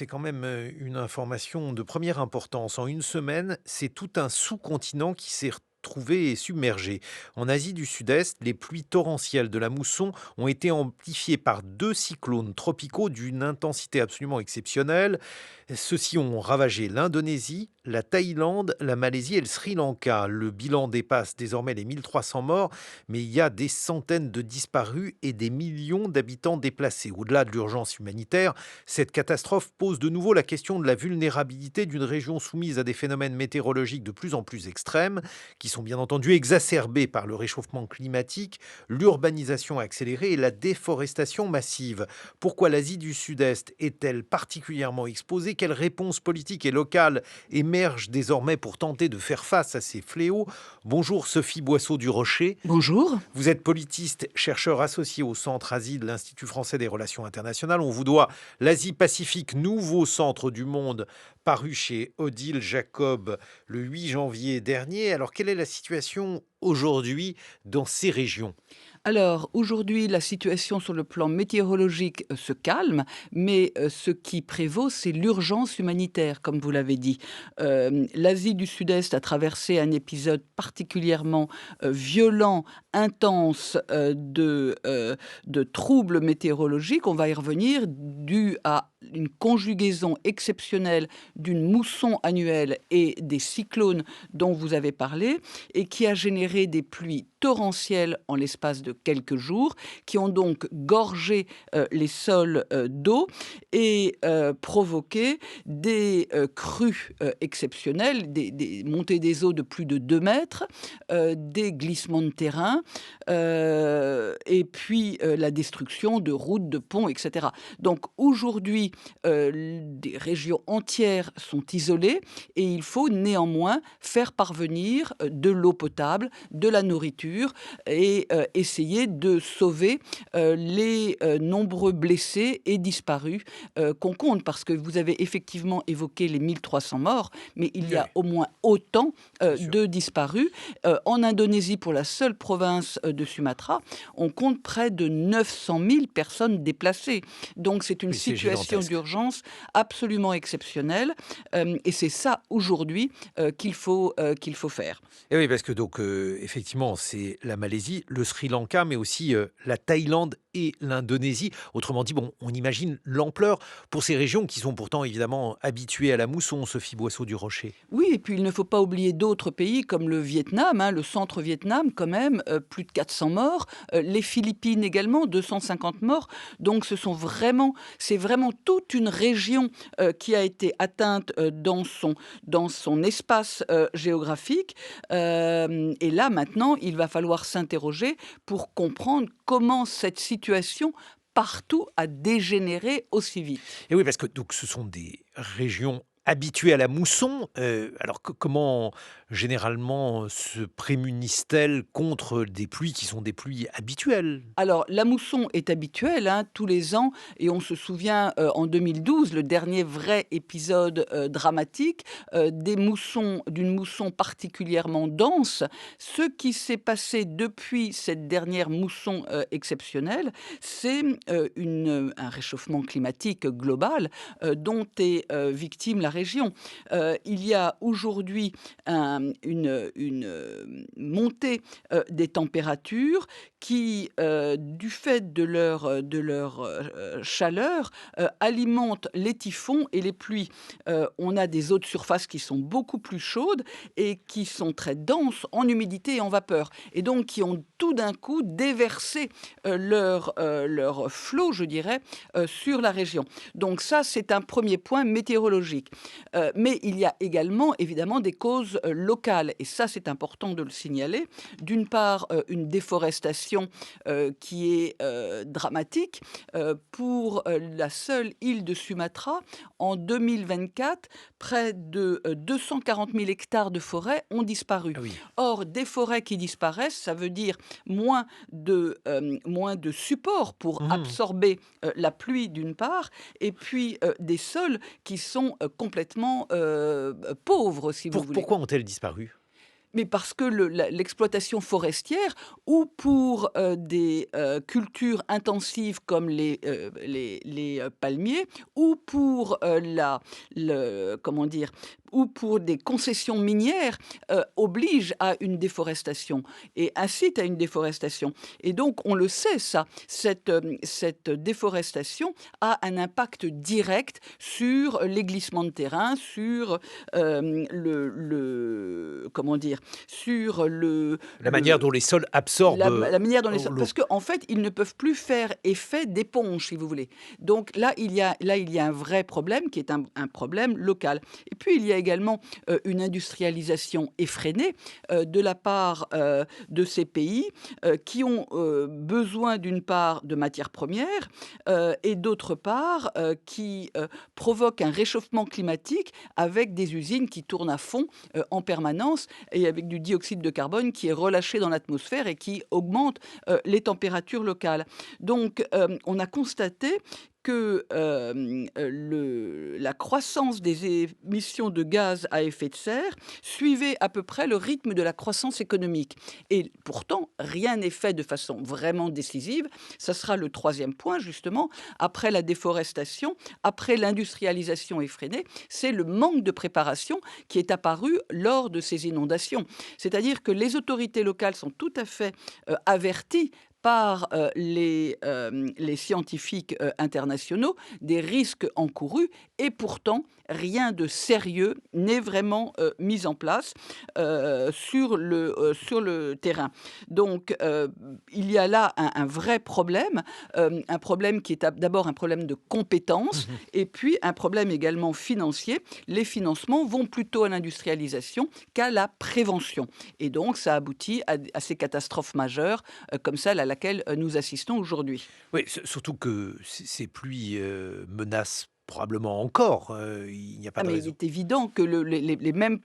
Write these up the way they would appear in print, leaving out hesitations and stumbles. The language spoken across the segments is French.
C'est quand même une information de première importance. En une semaine, c'est tout un sous-continent qui s'est retrouvé submergé. En Asie du Sud-Est, les pluies torrentielles de la mousson ont été amplifiées par deux cyclones tropicaux d'une intensité absolument exceptionnelle. Ceux-ci ont ravagé l'Indonésie, la Thaïlande, la Malaisie et le Sri Lanka. Le bilan dépasse désormais les 1300 morts, mais il y a des centaines de disparus et des millions d'habitants déplacés. Au-delà de l'urgence humanitaire, cette catastrophe pose de nouveau la question de la vulnérabilité d'une région soumise à des phénomènes météorologiques de plus en plus extrêmes, qui sont bien entendu exacerbés par le réchauffement climatique, l'urbanisation accélérée et la déforestation massive. Pourquoi l'Asie du Sud-Est est-elle particulièrement exposée? Quelles réponses politiques et locales émergent désormais pour tenter de faire face à ces fléaux? Bonjour Sophie Boisseau du Rocher. Bonjour. Vous êtes politiste, chercheur associé au Centre Asie de l'Institut français des relations internationales. On vous doit l'Asie-Pacifique, nouveau centre du monde, paru chez Odile Jacob le 8 janvier dernier. Alors, quelle est la situation aujourd'hui dans ces régions? Alors aujourd'hui, la situation sur le plan météorologique se calme, mais ce qui prévaut, c'est l'urgence humanitaire, comme vous l'avez dit. L'Asie du Sud-Est a traversé un épisode particulièrement violent, intense de troubles météorologiques. On va y revenir, dû à une conjugaison exceptionnelle d'une mousson annuelle et des cyclones dont vous avez parlé, et qui a généré des pluies torrentielles en l'espace de quelques jours, qui ont donc gorgé les sols d'eau et provoqué des crues exceptionnelles, des montées des eaux de plus de 2 mètres, des glissements de terrain, et puis la destruction de routes, de ponts, etc. Donc aujourd'hui, des régions entières sont isolées et il faut néanmoins faire parvenir de l'eau potable, de la nourriture et essayer de sauver les nombreux blessés et disparus qu'on compte. Parce que vous avez effectivement évoqué les 1300 morts, mais il y Oui, a au moins autant bien sûr. de disparus. En Indonésie, pour la seule province de Sumatra, on compte près de 900 000 personnes déplacées. Donc c'est une Oui, c'est situation gigantesque. d'urgence absolument exceptionnelle. Et c'est ça aujourd'hui qu'il faut faire. Et oui, parce que donc, effectivement, c'est la Malaisie, le Sri Lanka, mais aussi la Thaïlande et l'Indonésie. Autrement dit, bon, on imagine l'ampleur pour ces régions qui sont pourtant évidemment habituées à la mousson, Sophie Boisseau du Rocher. Oui, et puis il ne faut pas oublier d'autres pays comme le Vietnam, hein, le centre Vietnam quand même, plus de 400 morts, les Philippines également, 250 morts. Donc c'est vraiment toute une région qui a été atteinte dans son espace géographique. Et là maintenant, il va falloir s'interroger pour comprendre comment cette situation partout a dégénéré aussi vite. Et oui, parce que donc ce sont des régions habituées à la mousson. Alors comment généralement se prémunissent-elles contre des pluies qui sont des pluies habituelles? Alors, la mousson est habituelle, hein, tous les ans, et on se souvient, en 2012, le dernier vrai épisode dramatique, d'une mousson particulièrement dense. Ce qui s'est passé depuis cette dernière mousson exceptionnelle, c'est un réchauffement climatique global dont est victime la région. Il y a aujourd'hui une montée des températures qui, du fait de leur chaleur, alimentent les typhons et les pluies. On a des eaux de surface qui sont beaucoup plus chaudes et qui sont très denses en humidité et en vapeur, et donc qui ont tout d'un coup déversé leur flot, je dirais, sur la région. Donc ça, c'est un premier point météorologique. Mais il y a également évidemment des causes locales, et ça, c'est important de le signaler. D'une part, une déforestation qui est dramatique. Pour la seule île de Sumatra, en 2024, près de 240 000 hectares de forêt ont disparu. Ah oui. Or, des forêts qui disparaissent, ça veut dire moins de support pour Mmh. absorber la pluie d'une part, et puis des sols qui sont complètement pauvres, si vous voulez. Pourquoi ont-elles disparu? Mais parce que l'exploitation forestière ou pour, des, cultures intensives comme les palmiers ou pour, comment dire? Ou pour des concessions minières, oblige à une déforestation et incite à une déforestation et donc on le sait ça, cette déforestation a un impact direct sur les glissements de terrain, sur, comment dire? Sur La manière dont les sols absorbent la manière dont les so l'eau. parce qu'en fait, ils ne peuvent plus faire effet d'éponge, si vous voulez. Donc là, il y a un vrai problème qui est un problème local. Et puis, il y a également, une industrialisation effrénée, de la part, de ces pays, qui ont, besoin d'une part de matières premières, et d'autre part, qui, provoquent un réchauffement climatique avec des usines qui tournent à fond, en permanence et avec du dioxyde de carbone qui est relâché dans l'atmosphère et qui augmente, les températures locales. Donc, on a constaté que, la croissance des émissions de gaz à effet de serre suivait à peu près le rythme de la croissance économique et pourtant rien n'est fait de façon vraiment décisive. Ça sera le troisième point justement, après la déforestation, après l'industrialisation effrénée, c'est le manque de préparation qui est apparu lors de ces inondations. C'est-à-dire que les autorités locales sont tout à fait, averties par, les scientifiques, internationaux des risques encourus et pourtant rien de sérieux n'est vraiment, mis en place, sur le terrain. Donc, il y a là un vrai problème, un problème qui est d'abord un problème de compétence Mmh. et puis un problème également financier. Les financements vont plutôt à l'industrialisation qu'à la prévention et donc ça aboutit à ces catastrophes majeures, comme celle à laquelle, nous assistons aujourd'hui. Oui, surtout que ces pluies, menacent probablement encore, il n'y a pas Ah de mais il raison. est évident que les mêmes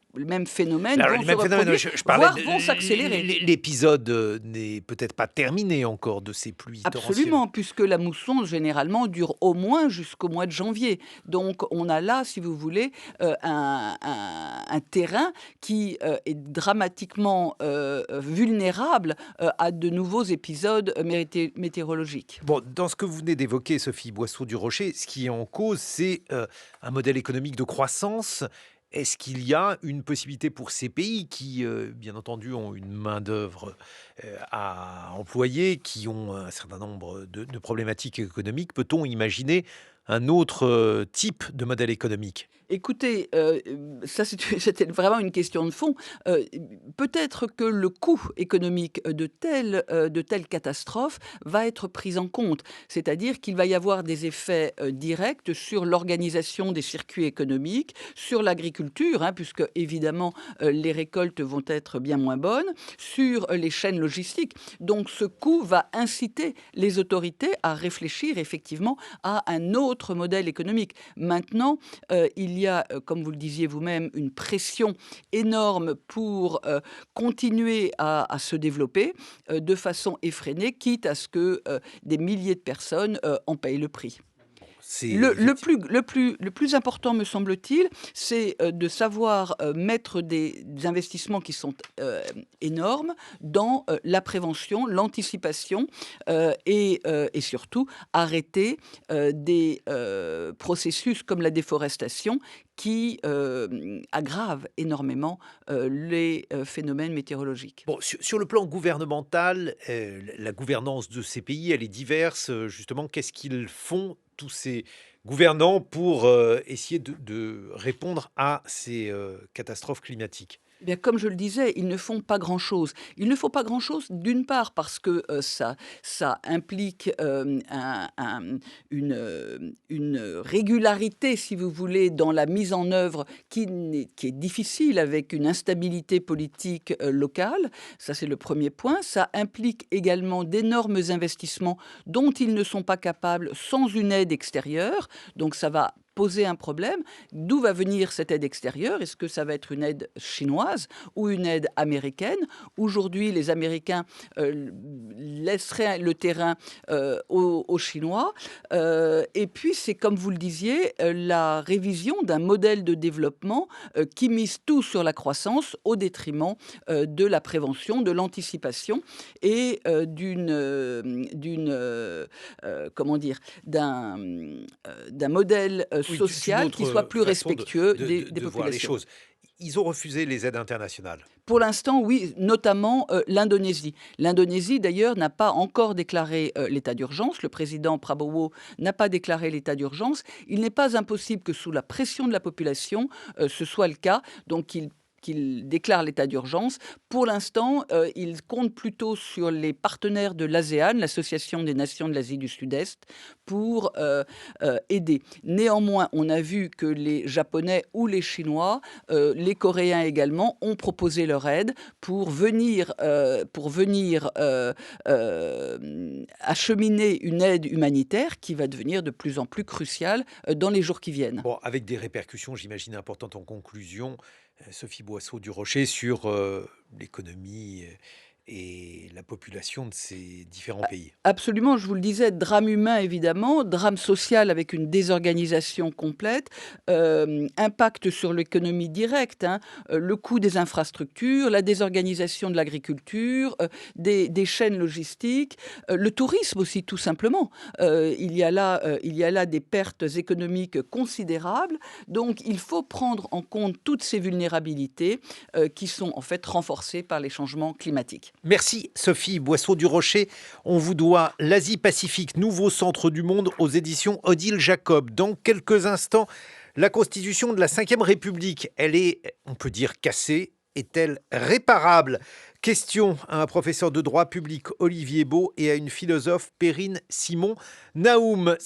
phénomènes Alors vont les se mêmes phénomènes, reproduire, je parlais voire de vont s'accélérer. l'épisode, n'est peut-être pas terminé encore de ces pluies torrentielles. Absolument, puisque la mousson, généralement, dure au moins jusqu'au mois de janvier. Donc on a là, si vous voulez, un terrain qui, est dramatiquement, vulnérable, à de nouveaux épisodes, météorologiques. Bon, dans ce que vous venez d'évoquer, Sophie Boisseau-du-Rocher, ce qui est en cause, c'est, un modèle économique de croissance. Est-ce qu'il y a une possibilité pour ces pays qui, bien entendu, ont une main-d'œuvre, à employer, qui ont un certain nombre de problématiques économiques? Peut-on imaginer un autre, type de modèle économique? Écoutez, ça c'était vraiment une question de fond. Heu, Peut-être que le coût économique de telles catastrophes va être pris en compte. C'est-à-dire qu'il va y avoir des effets, directs sur l'organisation des circuits économiques, sur l'agriculture, hein, puisque évidemment, les récoltes vont être bien moins bonnes, sur, les chaînes logistiques. Donc ce coût va inciter les autorités à réfléchir effectivement à un autre modèle économique. Maintenant, il y a, comme vous le disiez vous-même, une pression énorme pour, continuer à se développer, de façon effrénée, quitte à ce que, des milliers de personnes, en payent le prix. C'est effecti Le plus important, me semble-t-il, c'est, de savoir, mettre des investissements qui sont, énormes dans, la prévention, l'anticipation, et surtout arrêter, des, processus comme la déforestation qui, aggravent énormément, les, phénomènes météorologiques. Bon, sur le plan gouvernemental, la gouvernance de ces pays, elle est diverse, justement. Qu'est-ce qu'ils font, tous ces gouvernants, pour, essayer de répondre à ces, catastrophes climatiques? Eh bien, comme je le disais, ils ne font pas grand-chose. Il ne faut pas grand-chose, d'une part parce que, ça implique, une régularité, si vous voulez, dans la mise en œuvre qui est difficile avec une instabilité politique, locale. Ça, c'est le premier point. Ça implique également d'énormes investissements dont ils ne sont pas capables sans une aide extérieure. Donc ça va poser un problème. D'où va venir cette aide extérieure? Est-ce que ça va être une aide chinoise ou une aide américaine? Aujourd'hui, les Américains laisseraient le terrain aux Chinois. Et puis, c'est comme vous le disiez, la révision d'un modèle de développement qui mise tout sur la croissance au détriment de la prévention, de l'anticipation et comment dire, d'un modèle Oui, d'une social qui soit autre plus façon respectueux des de voir les populations. choses. Ils ont refusé les aides internationales. Pour l'instant, oui, notamment, l'Indonésie. L'Indonésie, d'ailleurs, n'a pas encore déclaré, l'état d'urgence. Le président Prabowo n'a pas déclaré l'état d'urgence. Il n'est pas impossible que sous la pression de la population, ce soit le cas, donc qu'il déclare l'état d'urgence. Pour l'instant, il compte plutôt sur les partenaires de l'ASEAN, l'Association des nations de l'Asie du Sud-Est, pour, aider. Néanmoins, on a vu que les Japonais ou les Chinois, les Coréens également, ont proposé leur aide pour venir, acheminer une aide humanitaire qui va devenir de plus en plus cruciale, dans les jours qui viennent. Bon, avec des répercussions, j'imagine, importantes en conclusion, Sophie Boisseau du Rocher, sur l'économie et la population de ces différents pays. Absolument, je vous le disais, drame humain évidemment, drame social avec une désorganisation complète, impact sur l'économie directe, hein, le coût des infrastructures, la désorganisation de l'agriculture, des chaînes logistiques, le tourisme aussi tout simplement. Il y a là des pertes économiques considérables, donc il faut prendre en compte toutes ces vulnérabilités, qui sont en fait renforcées par les changements climatiques. Merci Sophie Boisseau du Rocher. On vous doit l'Asie-Pacifique, nouveau centre du monde aux éditions Odile Jacob. Dans quelques instants, la constitution de la Ve République, elle est, on peut dire, cassée. Est-elle réparable? Question à un professeur de droit public, Olivier Beau, et à une philosophe, Perrine Simon-Naoum.